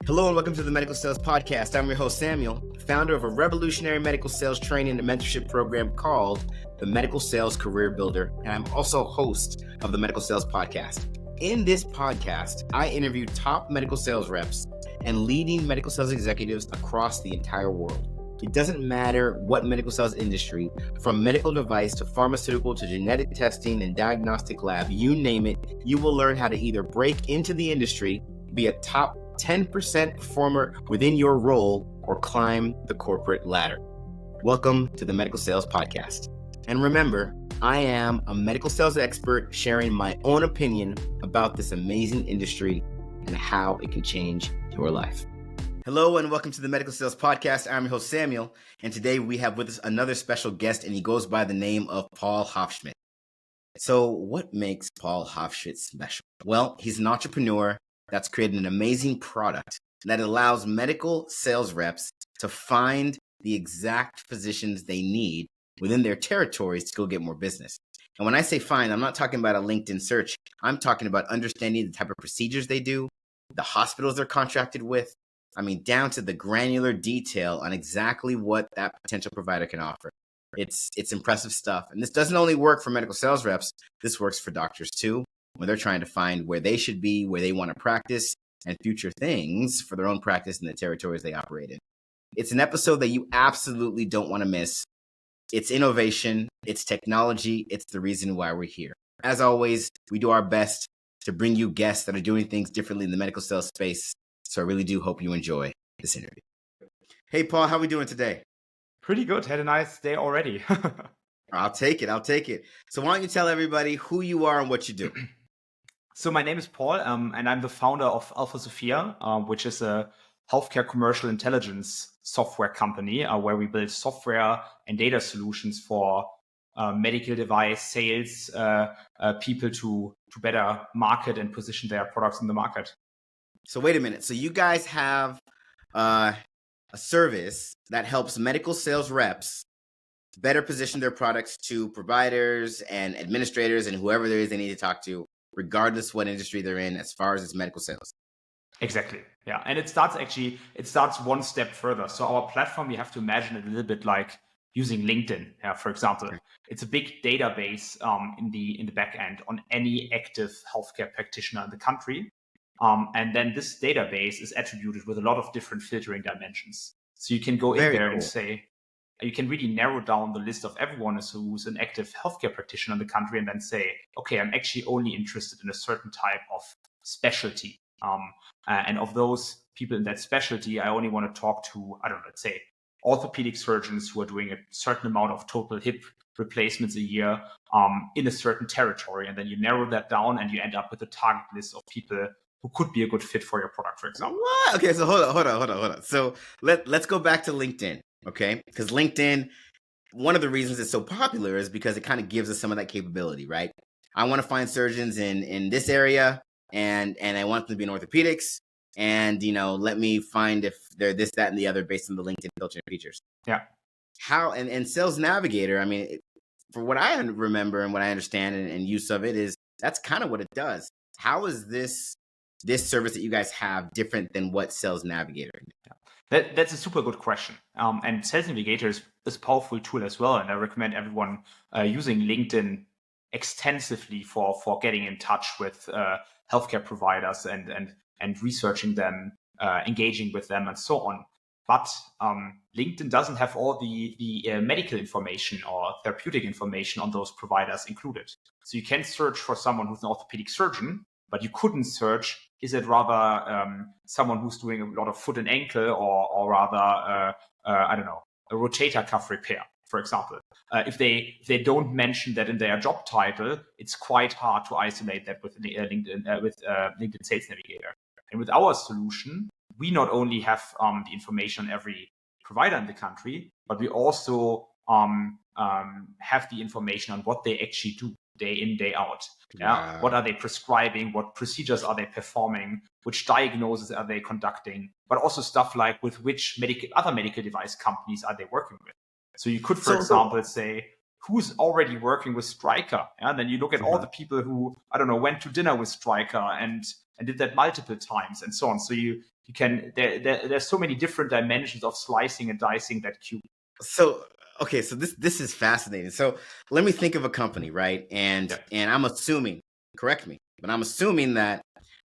Hello and welcome to the Medical Sales Podcast. I'm your host, Samuel, founder of a revolutionary medical sales training and mentorship program called the Medical Sales Career Builder, and I'm also host of the Medical Sales Podcast. In this podcast, I interview top medical sales reps and leading medical sales executives across the entire world. It doesn't matter what medical sales industry, from medical device to pharmaceutical to genetic testing and diagnostic lab, you name it, you will learn how to either break into the industry, be a top 10% performer within your role, or climb the corporate ladder. Welcome to the Medical Sales Podcast. And remember, I am a medical sales expert sharing my own opinion about this amazing industry and how it can change your life. Hello and welcome to the Medical Sales Podcast. I'm your host, Samuel, and today we have with us another special guest, and he goes by the name of Paul Hoffschmidt. So what makes Paul Hoffschmidt special? Well, he's an entrepreneur that's created an amazing product that allows medical sales reps to find the exact physicians they need within their territories to go get more business. And when I say find, I'm not talking about a LinkedIn search. I'm talking about understanding the type of procedures they do, the hospitals they're contracted with, down to the granular detail on exactly what that potential provider can offer. It's impressive stuff. And this doesn't only work for medical sales reps. This works for doctors too, when they're trying to find where they should be, where they want to practice, and future things for their own practice in the territories they operate in. It's an episode that you absolutely don't want to miss. It's innovation, it's technology, it's the reason why we're here. As always, we do our best to bring you guests that are doing things differently in the medical sales space. So I really do hope you enjoy this interview. Hey, Paul, how are we doing today? Pretty good. Had a nice day already. I'll take it. So why don't you tell everybody who you are and what you do? So my name is Paul, and I'm the founder of Alpha Sophia, which is a healthcare commercial intelligence software company where we build software and data solutions for medical device sales people to better market and position their products in the market. So wait a minute. So you guys have a service that helps medical sales reps better position their products to providers and administrators and whoever there is they need to talk to, regardless what industry they're in, as far as it's medical sales. Exactly. Yeah. And it starts one step further. So our platform, you have to imagine it a little bit like using LinkedIn, for example. Okay. It's a big database in the back end on any active healthcare practitioner in the country. And then this database is attributed with a lot of different filtering dimensions. So you can go in there and say, you can really narrow down the list of everyone who's an active healthcare practitioner in the country and then say, okay, I'm actually only interested in a certain type of specialty. And of those people in that specialty, I only want to talk to, let's say, orthopedic surgeons who are doing a certain amount of total hip replacements a year in a certain territory. And then you narrow that down and you end up with a target list of people who could be a good fit for your product, for example. What? Okay, so hold on. So let's go back to LinkedIn, okay? Because LinkedIn, one of the reasons it's so popular is because it kind of gives us some of that capability, right? I want to find surgeons in this area, and I want them to be in orthopedics, and let me find if they're this, that, and the other based on the LinkedIn filtering features. Yeah. How and Sales Navigator, for what I remember and what I understand and use of it is that's kind of what it does. How is this service that you guys have different than what Sales Navigator? That's a super good question. And Sales Navigator is a powerful tool as well. And I recommend everyone using LinkedIn extensively for getting in touch with healthcare providers and researching them, engaging with them and so on. But LinkedIn doesn't have all the medical information or therapeutic information on those providers included. So you can search for someone who's an orthopedic surgeon, but you couldn't search, is it rather someone who's doing a lot of foot and ankle or rather, a rotator cuff repair, for example. If they don't mention that in their job title, it's quite hard to isolate that with LinkedIn Sales Navigator. And with our solution, we not only have the information on every provider in the country, but we also have the information on what they actually do day in, day out. Wow. What are they prescribing? What procedures are they performing? Which diagnoses are they conducting? But also stuff like with which other medical device companies are they working with? So you could, for example, say, who's already working with Stryker? And then you look at all the people who, went to dinner with Stryker and did that multiple times and so on. So you there's so many different dimensions of slicing and dicing that cube. So, okay, so this is fascinating. So let me think of a company, right? And I'm assuming, correct me, but I'm assuming that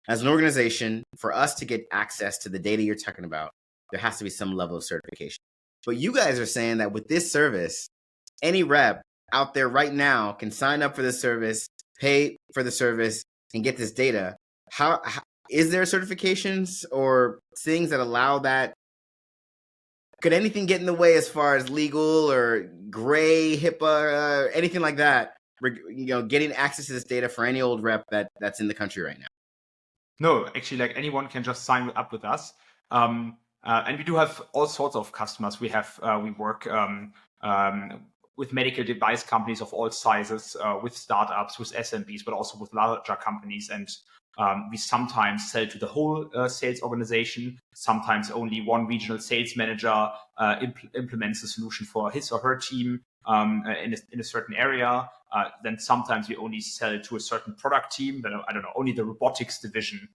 as an organization, for us to get access to the data you're talking about, there has to be some level of certification. But you guys are saying that with this service, any rep out there right now can sign up for this service, pay for the service, and get this data. How is there certifications or things that allow that? Could anything get in the way as far as legal or gray HIPAA, anything like that? Getting access to this data for any old rep that's in the country right now. No, actually, like anyone can just sign up with us. And we do have all sorts of customers. We work with medical device companies of all sizes, with startups, with SMBs, but also with larger companies. And we sometimes sell to the whole sales organization. Sometimes only one regional sales manager implements the solution for his or her team in a certain area. Then sometimes we only sell to a certain product team. Then I don't know, only the robotics division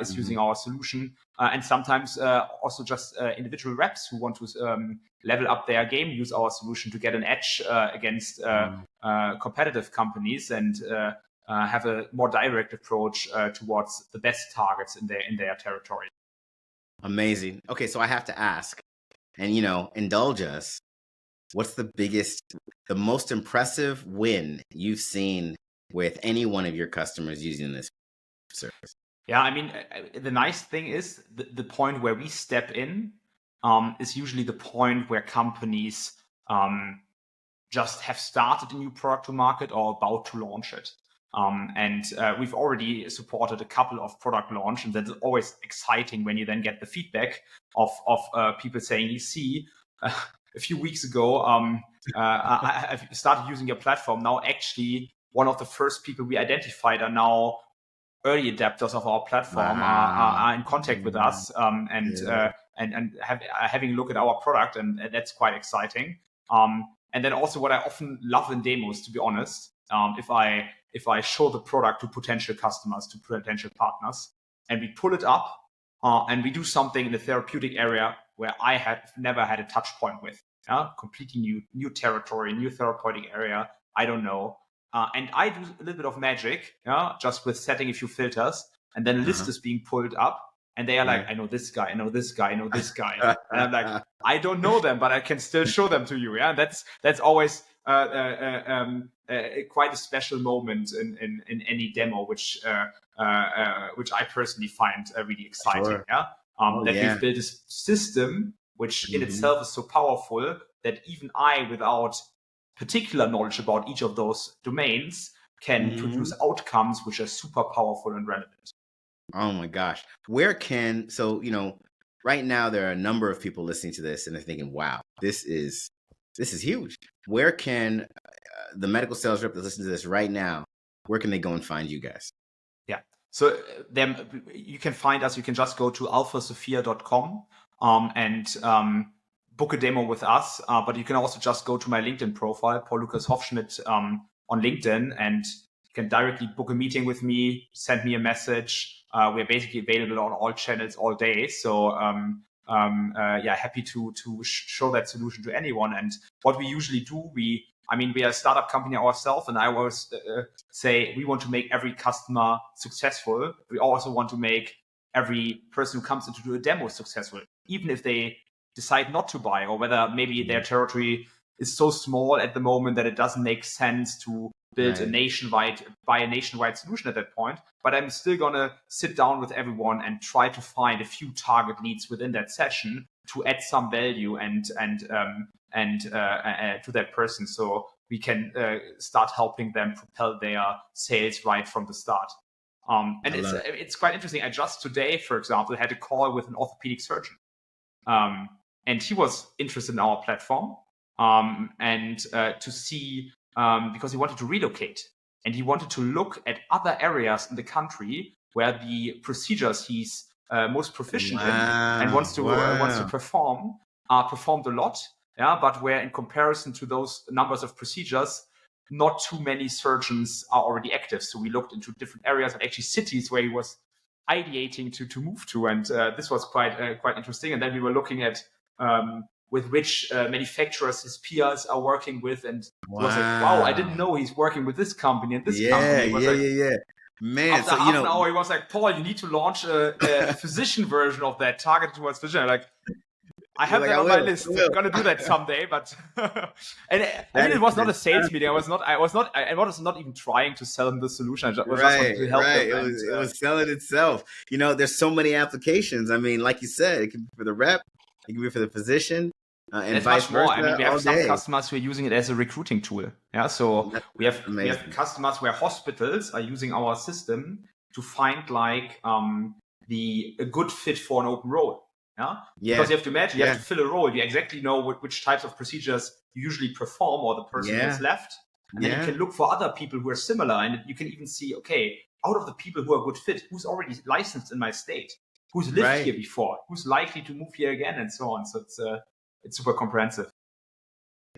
is using our solution. And sometimes also just individual reps who want to level up their game, use our solution to get an edge against competitive companies and have a more direct approach towards the best targets in their territory. Amazing. Okay, so I have to ask, and indulge us. What's the most impressive win you've seen with any one of your customers using this service? Yeah, I mean, the nice thing is the point where we step in is usually the point where companies just have started a new product to market or about to launch it. And we've already supported a couple of product launch, and that's always exciting when you then get the feedback of people saying, you see, a few weeks ago, I've started using your platform. Now, actually, one of the first people we identified are now early adapters of our platform, are in contact with us, and having a look at our product, and that's quite exciting. And then also what I often love in demos, to be honest, if I show the product to potential customers, to potential partners, and we pull it up, and we do something in the therapeutic area where I have never had a touch point with, completely new territory, new therapeutic area, I don't know. And I do a little bit of magic, just with setting a few filters, and then a list is being pulled up, and they are like, I know this guy, I know this guy, I know this guy. And I'm like, I don't know them, but I can still show them to you. Yeah, that's always quite a special moment in any demo, which I personally find really exciting. Sure. We've built a system which in itself is so powerful that even I, without particular knowledge about each of those domains, can produce outcomes which are super powerful and relevant. Oh my gosh. Right now there are a number of people listening to this and they're thinking, wow, this is huge. Where can the medical sales rep that listens to this right now, where can they go and find you guys? Yeah. So you can find us, you can just go to alphasophia.com and book a demo with us. But you can also just go to my LinkedIn profile, Paul Hoffschmidt, on LinkedIn, and you can directly book a meeting with me, send me a message. We're basically available on all channels all day. So happy to show that solution to anyone. And what we usually do, we are a startup company ourselves, and I always say we want to make every customer successful. We also want to make every person who comes in to do a demo successful, even if they decide not to buy, or whether maybe their territory is so small at the moment that it doesn't make sense to build a nationwide solution at that point. But I'm still going to sit down with everyone and try to find a few target leads within that session to add some value and to that person, so we can start helping them propel their sales right from the start. And it's quite interesting. I just today, for example, had a call with an orthopedic surgeon, and he was interested in our platform, and to see, because he wanted to relocate, and he wanted to look at other areas in the country where the procedures he's most proficient in and wants to perform are performed a lot, but where in comparison to those numbers of procedures, not too many surgeons are already active. So we looked into different areas and actually cities where he was ideating to move to, and this was quite interesting. And then we were looking at with which manufacturers his peers are working with, and it was like, wow, I didn't know he's working with this company and this company. It was Man, after half an hour, he was like, Paul, you need to launch a physician version of that, targeted towards physician. Like, I have that on my list. I'm gonna do that someday, but and I mean, it was not a sales meeting. I was not even trying to sell him the solution. I just wanted to help him. It was selling itself. There's so many applications. I mean, like you said, it can be for the rep, it can be for the physician, and vice versa. I mean, we have some customers who are using it as a recruiting tool. Yeah, so we have customers where hospitals are using our system to find like a good fit for an open role. Because you have to imagine, you have to fill a role. You exactly know which types of procedures you usually perform, or the person has left. And then you can look for other people who are similar. And you can even see, okay, out of the people who are good fit, who's already licensed in my state? Who's lived here before? Who's likely to move here again? And so on. So it's super comprehensive.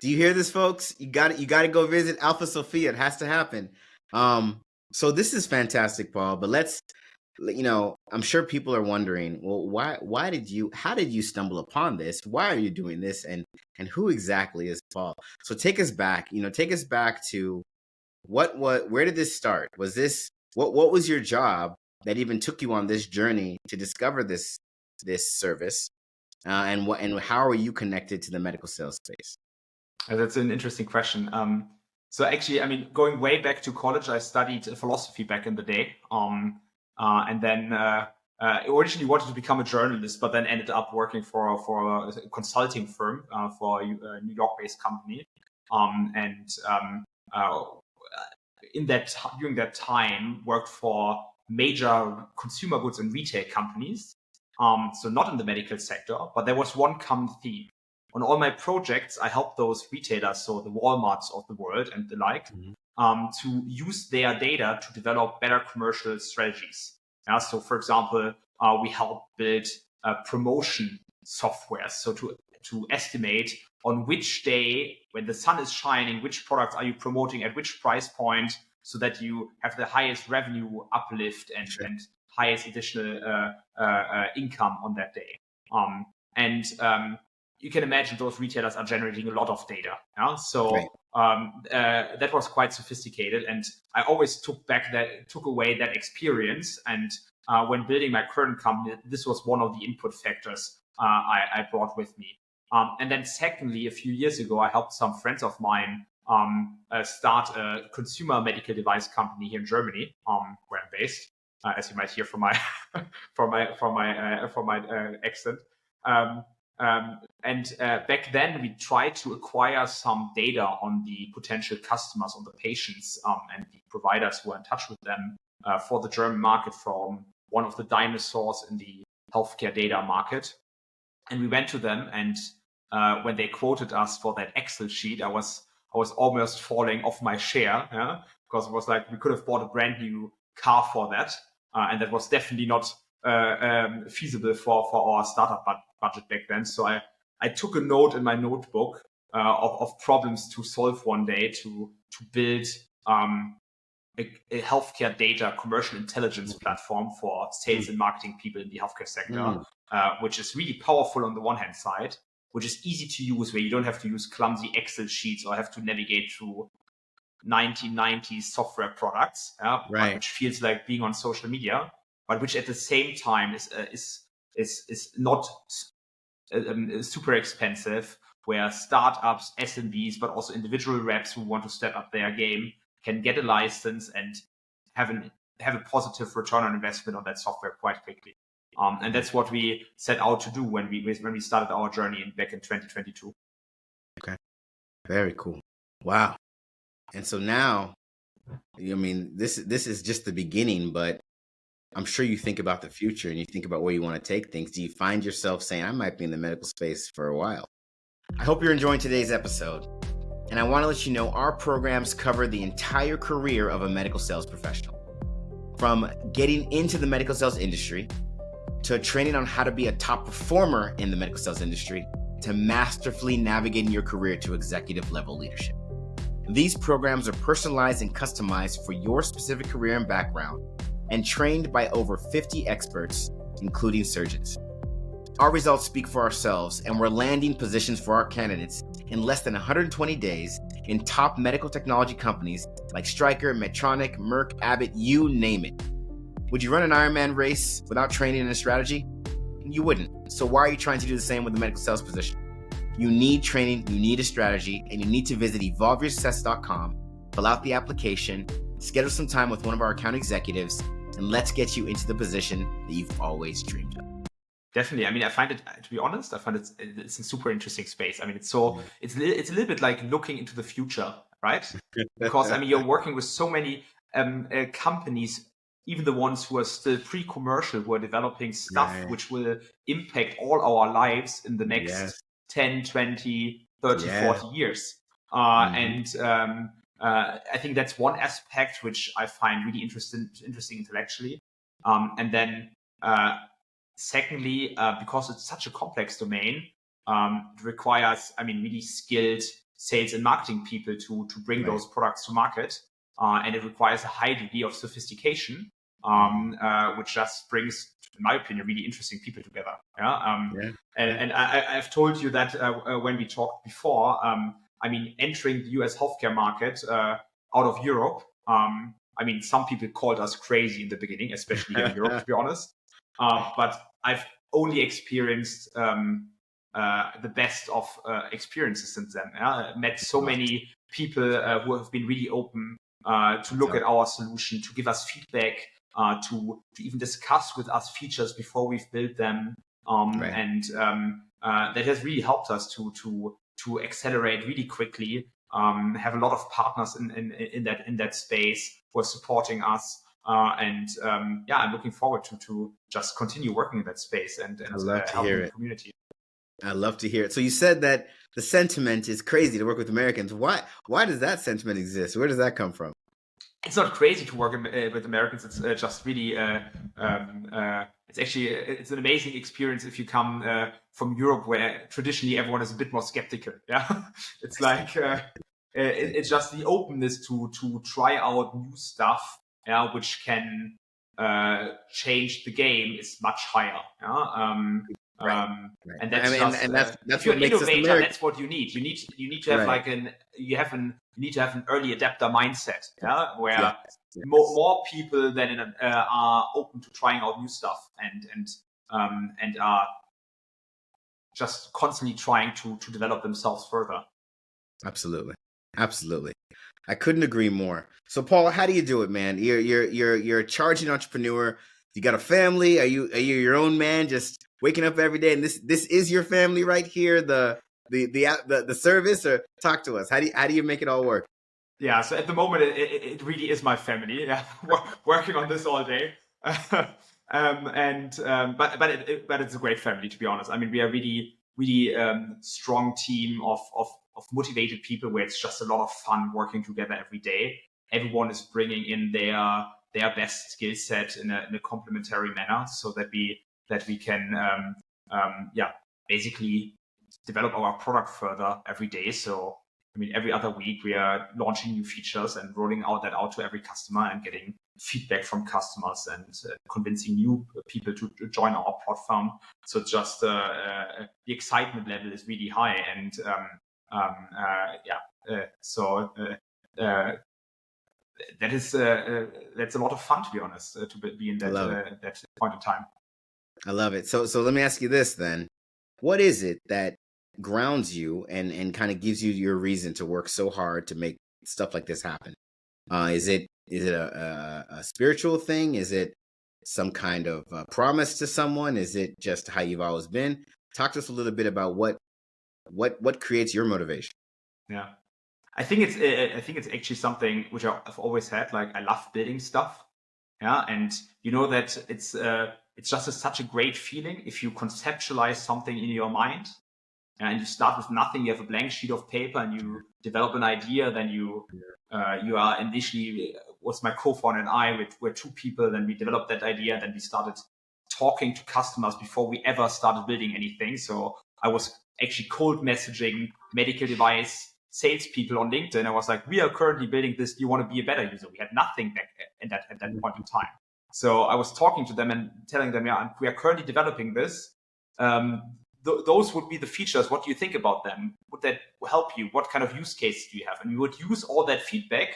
Do you hear this, folks? You got to go visit Alpha Sophia. It has to happen. So this is fantastic, Paul. But I'm sure people are wondering, well, how did you stumble upon this? Why are you doing this? And who exactly is Paul? So take us back to where did this start? Was this, what was your job that even took you on this journey to discover this service? And how are you connected to the medical sales space? That's an interesting question. So actually, I mean, going way back to college, I studied philosophy back in the day. And then I originally wanted to become a journalist, but then ended up working for a consulting firm for a New York-based company. During that time, worked for major consumer goods and retail companies. So not in the medical sector, but there was one common theme. On all my projects, I helped those retailers, so the Walmarts of the world and the like, to use their data to develop better commercial strategies. So, for example, we help build promotion software, so to estimate on which day, when the sun is shining, which products are you promoting at which price point, so that you have the highest revenue uplift and highest additional income on that day. You can imagine those retailers are generating a lot of data. That was quite sophisticated, and I always took away that experience. And when building my current company, this was one of the input factors I brought with me. And then secondly, a few years ago, I helped some friends of mine start a consumer medical device company here in Germany, where I'm based, as you might hear from my accent. Back then, we tried to acquire some data on the potential customers, on the patients, and the providers who are in touch with them for the German market, from one of the dinosaurs in the healthcare data market. And we went to them, and when they quoted us for that Excel sheet, I was almost falling off my chair, because it was like we could have bought a brand new car for that, and that was definitely not feasible for our startup budget back then. So I took a note in my notebook of problems to solve one day to build a healthcare data commercial intelligence platform for sales and marketing people in the healthcare sector, which is really powerful on the one hand side, which is easy to use, where you don't have to use clumsy Excel sheets or have to navigate through 1990s software products, which feels like being on social media, but which at the same time is not super expensive, where startups, SMBs, but also individual reps who want to step up their game can get a license and have a positive return on investment on that software quite quickly. And that's what we set out to do when we started our journey back in 2022. Okay, very cool. Wow. And so now, I mean, this is just the beginning, but I'm sure you think about the future and you think about where you want to take things. Do you find yourself saying, I might be in the medical space for a while? I hope you're enjoying today's episode. And I want to let you know our programs cover the entire career of a medical sales professional. From getting into the medical sales industry, to training on how to be a top performer in the medical sales industry, to masterfully navigating your career to executive level leadership. These programs are personalized and customized for your specific career and background, and trained by over 50 experts, including surgeons. Our results speak for ourselves, and we're landing positions for our candidates in less than 120 days in top medical technology companies like Stryker, Medtronic, Merck, Abbott, you name it. Would you run an Ironman race without training and a strategy? You wouldn't. So why are you trying to do the same with the medical sales position? You need training, you need a strategy, and you need to visit evolveyoursuccess.com, fill out the application, schedule some time with one of our account executives, and let's get you into the position that you've always dreamed of. Definitely. I mean, I find it, to be honest, it's a super interesting space. I mean, it's a little bit like looking into the future, right? Because I mean, you're working with so many companies, even the ones who are still pre-commercial, who are developing stuff which will impact all our lives in the next 10, 20, 30, 40 years. And I think that's one aspect which I find really interesting intellectually. And then secondly, because it's such a complex domain, it requires, I mean, really skilled sales and marketing people to bring those products to market. And it requires a high degree of sophistication, which just brings, in my opinion, really interesting people together. And I've told you that when we talked before, I mean, entering the US healthcare market out of Europe, I mean, some people called us crazy in the beginning, especially here in Europe, to be honest. But I've only experienced the best of experiences since then. Met so many people who have been really open to look at our solution, to give us feedback, to even discuss with us features before we've built them. And that has really helped us to accelerate really quickly. Have a lot of partners in that space who are supporting us. I'm looking forward to just continue working in that space and helping the community. I love to hear it. So you said that the sentiment is crazy to work with Americans. Why does that sentiment exist? Where does that come from? It's not crazy to work with Americans. It's just really, it's an amazing experience if you come from Europe, where traditionally everyone is a bit more skeptical. Yeah, it's like it's just the openness to try out new stuff, which can change the game is much higher. And that's if you're an innovator, that's what you need. You need to have you need to have an early adapter mindset, where more people than are open to trying out new stuff and are just constantly trying to develop themselves further. Absolutely. I couldn't agree more. So Paul, how do you do it, man? You're a charging entrepreneur. You got a family. Are you your own man, just waking up every day, and this is your family right here, the service? Or talk to us. How do you make it all work? Yeah, so at the moment it really is my family. Yeah, working on this all day. But it's a great family, to be honest. I mean, we are really strong team of motivated people, where it's just a lot of fun working together every day. Everyone is bringing in their best skill set in a complementary manner, so that we can basically develop our product further every day. So I mean, every other week we are launching new features and rolling that out to every customer and getting feedback from customers and convincing new people to join our platform. So it's just the excitement level is really high, and that's a lot of fun, to be honest, to be in that point in time. I love it. So let me ask you this then. What is it that grounds you and kind of gives you your reason to work so hard to make stuff like this happen? Is it a spiritual thing? Is it some kind of promise to someone? Is it just how you've always been? Talk to us a little bit about what creates your motivation. Yeah, I think it's actually something which I've always had. Like, I love building stuff. Yeah, and you know that it's just such a great feeling if you conceptualize something in your mind, and you start with nothing. You have a blank sheet of paper and you develop an idea. Then you are initially, was my co-founder and I, we're two people. Then we developed that idea. Then we started talking to customers before we ever started building anything. So I was actually cold messaging medical device salespeople on LinkedIn. I was like, we are currently building this. Do you want to be a better user? We had nothing back at that point in time. So I was talking to them and telling them, yeah, we are currently developing this. Those would be the features. What do you think about them? Would that help you? What kind of use cases do you have? And we would use all that feedback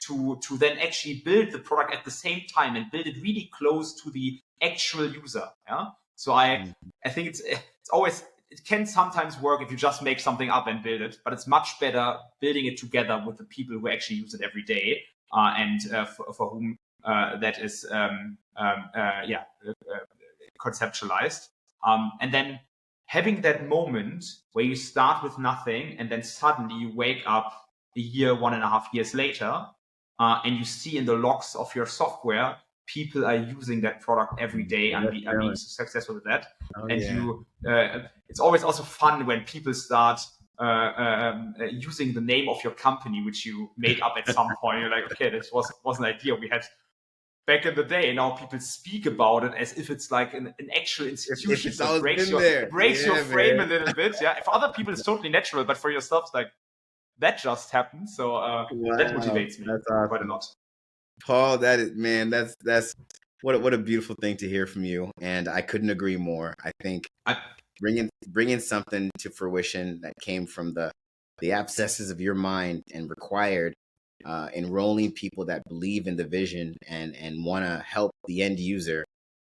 to then actually build the product at the same time and build it really close to the actual user. Yeah. So I think it's always, it can sometimes work if you just make something up and build it, but it's much better building it together with the people who actually use it every day and for whom that is conceptualized. And then having that moment where you start with nothing and then suddenly you wake up a year, 1.5 years later, and you see in the logs of your software, people are using that product every day and are being successful with that. It's always also fun when people start using the name of your company, which you made up at some point. You're like, okay, this was an idea we had back in the day, and now people speak about it as if it's like an actual institution. So it breaks your frame a little bit. Yeah, for other people it's totally natural, but for yourself, it's like that just happened. So that motivates me quite a lot. Paul, that's what a beautiful thing to hear from you, and I couldn't agree more. I think bringing something to fruition that came from the abscesses of your mind and required enrolling people that believe in the vision and want to help the end user.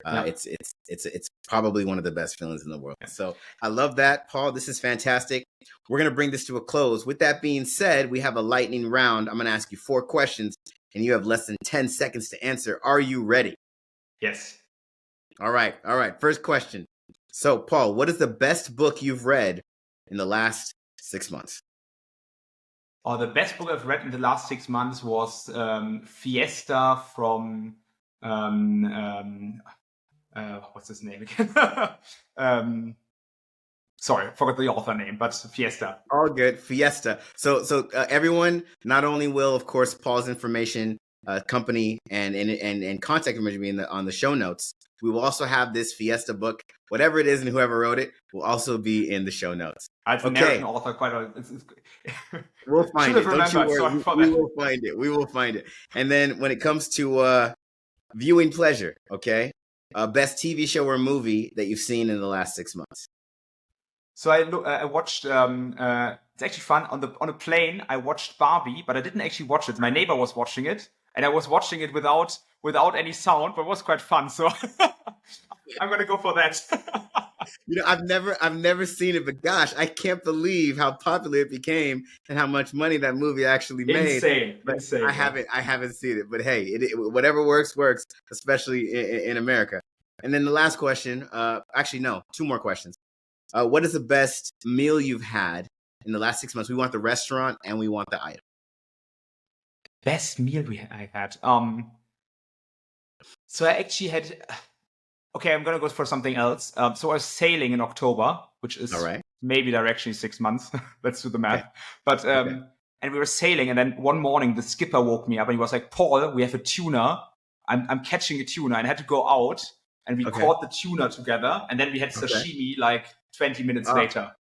It's probably one of the best feelings in the world. So I love that, Paul. This is fantastic. We're going to bring this to a close. With that being said, we have a lightning round. I'm going to ask you 4 questions and you have less than 10 seconds to answer. Are you ready? Yes. All right. First question. So, Paul, what is the best book you've read in the last 6 months? The best book I've read in the last 6 months was Fiesta from what's his name again? Sorry, forgot the author name, but Fiesta. All good, Fiesta. So everyone, not only will, of course, Paul's information, company, and contact information be on the show notes. We will also have this Fiesta book, whatever it is, and whoever wrote it will also be in the show notes. It's an American author, quite a. We'll find it. Don't you worry. We will find it. And then when it comes to viewing pleasure, okay, best TV show or movie that you've seen in the last 6 months. So I watched. It's actually fun on a plane. I watched Barbie, but I didn't actually watch it. My neighbor was watching it, and I was watching it without any sound, but it was quite fun. So I'm gonna go for that. I've never seen it, but gosh, I can't believe how popular it became and how much money that movie actually made. Insane. I haven't seen it, but hey, whatever works, especially in America. And then the last question, actually no, 2 more questions. What is the best meal you've had in the last 6 months? We want the restaurant and we want the item. Best meal I had. So I actually had. Okay, I'm gonna go for something else. So I was sailing in October, which is maybe directionally 6 months. Let's do the math. Okay. But and we were sailing, and then one morning the skipper woke me up and he was like, "Paul, we have a tuna. I'm catching a tuna," and I had to go out, and we caught the tuna together, and then we had sashimi like 20 minutes later.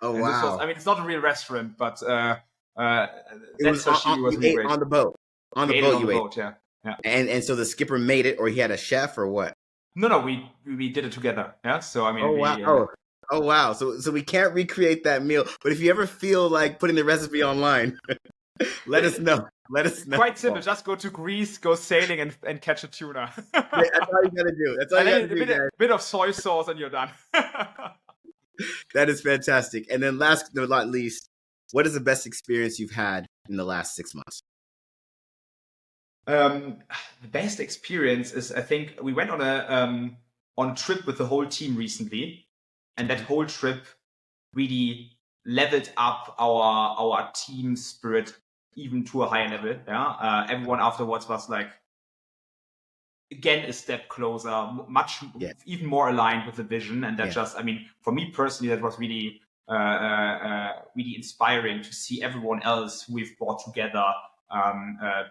Oh wow! It's not a real restaurant, but that sashimi was really great. On the boat. On the boat, yeah. And so the skipper made it, or he had a chef, or what? No, we did it together. Yeah. So I mean. Oh wow! So we can't recreate that meal, but if you ever feel like putting the recipe online, let us know. Quite simple. Just go to Greece, go sailing, and catch a tuna. That's all you gotta do. That's all you gotta do. A bit of soy sauce, and you're done. That is fantastic. And then last but not least, what is the best experience you've had in the last 6 months? The best experience is, I think we went on a trip with the whole team recently, and that whole trip really leveled up our team spirit even to a higher level. Yeah, everyone afterwards was like, again, a step closer, even more aligned with the vision, and that just, I mean, for me personally, that was really really inspiring to see everyone else who we've brought together.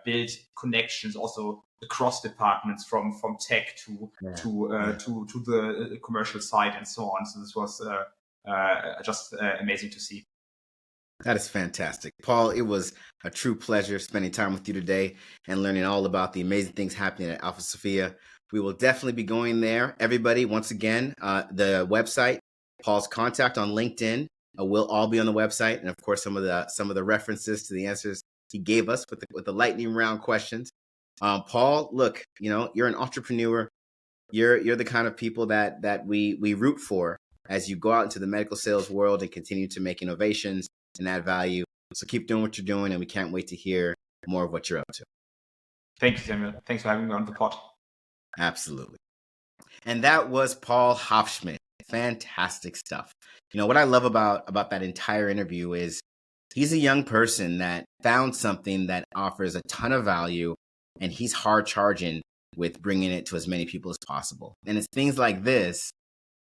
Build connections also across departments from tech to the commercial side and so on. So this was just amazing to see. That is fantastic. Paul, it was a true pleasure spending time with you today and learning all about the amazing things happening at Alpha Sophia. We will definitely be going there. Everybody, once again, the website, Paul's contact on LinkedIn will all be on the website, and of course, some of the references to the answers he gave us with the lightning round questions. Paul, look, you're an entrepreneur. You're the kind of people that we root for as you go out into the medical sales world and continue to make innovations and add value. So keep doing what you're doing, and we can't wait to hear more of what you're up to. Thank you, Samuel. Thanks for having me on the pod. Absolutely. And that was Paul Hoffschmidt. Fantastic stuff. What I love about that entire interview is he's a young person that found something that offers a ton of value, and he's hard charging with bringing it to as many people as possible. And it's things like this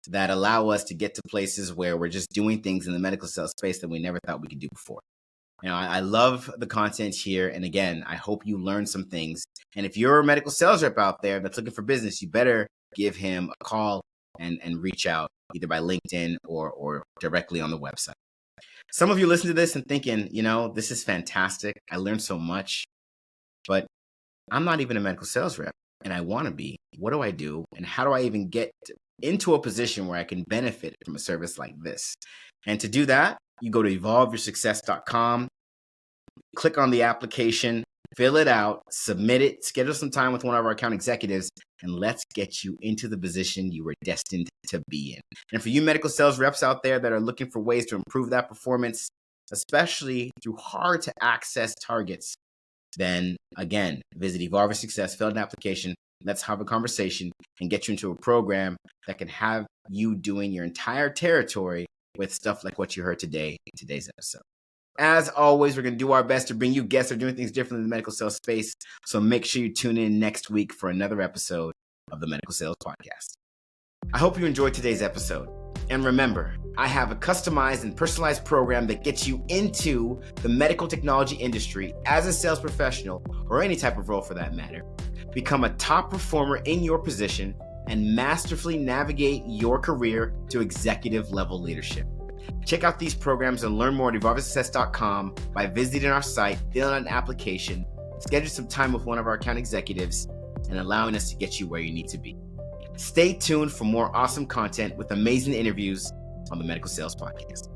that allow us to get to places where we're just doing things in the medical sales space that we never thought we could do before. I love the content here. And again, I hope you learned some things. And if you're a medical sales rep out there that's looking for business, you better give him a call and reach out either by LinkedIn or directly on the website. Some of you listen to this and thinking, this is fantastic. I learned so much, but I'm not even a medical sales rep and I want to be. What do I do? And how do I even get into a position where I can benefit from a service like this? And to do that, you go to evolveyoursuccess.com, click on the application, fill it out, submit it, schedule some time with one of our account executives, and let's get you into the position you were destined to be in. And for you medical sales reps out there that are looking for ways to improve that performance, especially through hard to access targets, then again, visit Evolve Your Success, fill out an application, let's have a conversation and get you into a program that can have you doing your entire territory with stuff like what you heard today in today's episode. As always, we're going to do our best to bring you guests that are doing things differently in the medical sales space. So make sure you tune in next week for another episode of the Medical Sales Podcast. I hope you enjoyed today's episode. And remember, I have a customized and personalized program that gets you into the medical technology industry as a sales professional or any type of role for that matter. Become a top performer in your position and masterfully navigate your career to executive level leadership. Check out these programs and learn more at evolveyoursuccess.com by visiting our site, filling out an application, schedule some time with one of our account executives, and allowing us to get you where you need to be. Stay tuned for more awesome content with amazing interviews on the Medical Sales Podcast.